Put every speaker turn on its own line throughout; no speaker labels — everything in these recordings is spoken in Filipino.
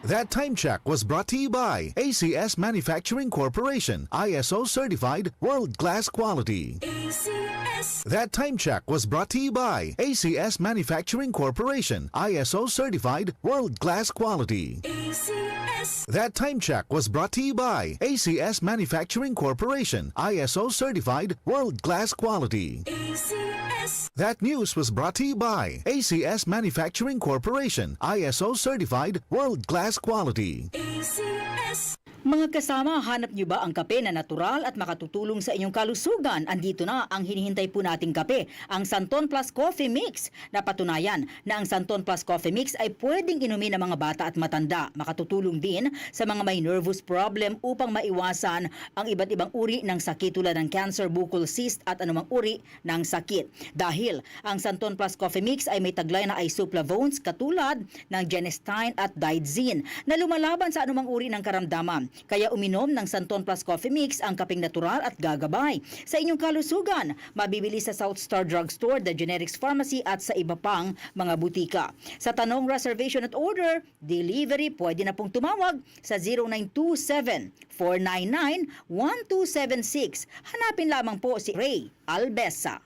That time check was brought to you by ACS Manufacturing Corporation, ISO certified world-class quality.
ACS.
That time check was brought to you by ACS Manufacturing Corporation, ISO certified world-class quality.
ACS.
That time check was brought to you by ACS Manufacturing Corporation, ISO certified world-class quality.
ACS.
That news was brought to you by ACS Manufacturing Corporation, ISO certified world-class quality.
ACS.
Mga kasama, hanap niyo ba ang kape na natural at makatutulong sa inyong kalusugan? Andito na ang hinihintay po nating kape, ang Santon Plus Coffee Mix. Napatunayan na ang Santon Plus Coffee Mix ay pwedeng inumin ng mga bata at matanda. Makatutulong din sa mga may nervous problem upang maiwasan ang iba't ibang uri ng sakit tulad ng cancer, buccal cyst at anumang uri ng sakit. Dahil ang Santon Plus Coffee Mix ay may taglay na isoflavones katulad ng genistein at digoxin na lumalaban sa anumang uri ng karamdaman. Kaya uminom ng Santon Plus Coffee Mix ang kapeng natural at gagabay sa inyong kalusugan. Mabibili sa South Star Drugstore, The Generics Pharmacy at sa iba pang mga butika. Sa tanong, reservation at order, delivery, pwede na pong tumawag sa 0927-499-1276. Hanapin lamang po si Ray Albesa.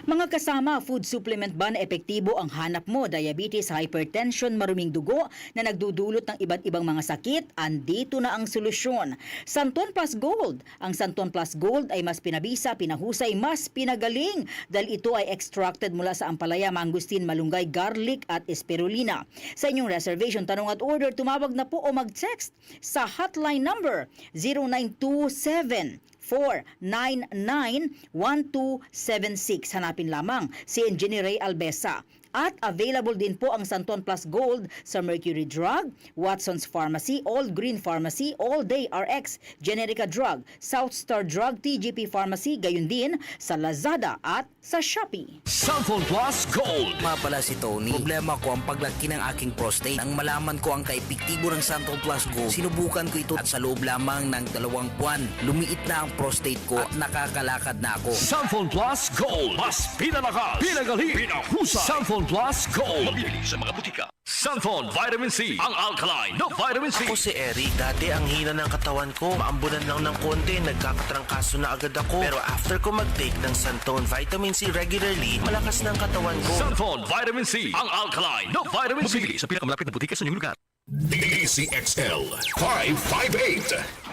Mga kasama, food supplement ba na epektibo ang hanap mo? Diabetes, hypertension, maruming dugo na nagdudulot ng iba't ibang mga sakit? Andito na ang solusyon. Santon Plus Gold. Ang Santon Plus Gold ay mas pinabisa, pinahusay, mas pinagaling dahil ito ay extracted mula sa ampalaya, mangustin, malunggay, garlic at spirulina. Sa inyong reservation, tanong at order, tumawag na po o mag-text sa hotline number 0927 499-1276. Hanapin lamang si Engineer Ray Albesa. At available din po ang Santon Plus Gold sa Mercury Drug, Watson's Pharmacy, All Green Pharmacy, All Day RX, Generica Drug, South Star Drug, TGP Pharmacy, gayon din sa Lazada at sa Shopee.
Santon Plus Gold.
Nga pala si Tony. Problema ko ang paglaki ng aking prostate. Nang malaman ko ang kaepektibo ng Santon Plus Gold, sinubukan ko ito at sa loob lamang ng 2 buwan, lumiit na ang prostate ko at nakakalakad na ako.
Santon Plus Gold. Mas pinalakas, pinagaling, pinahusay. Santon Plus Gold. Mabibili sa mga butika. Santon Vitamin C. Ang alkaline na vitamin C.
Ako si Eric. Dati ang hina ng katawan ko. Maambunan lang ng konti. Nagkakatrangkaso na agad ako. Pero after ko mag-take ng Santon Vitamin C regularly, malakas na ang katawan ko.
Santon Vitamin C. Ang alkaline na vitamin C. Mabibili sa pinakamalapit na butika sa inyong lugar.
DCXL 558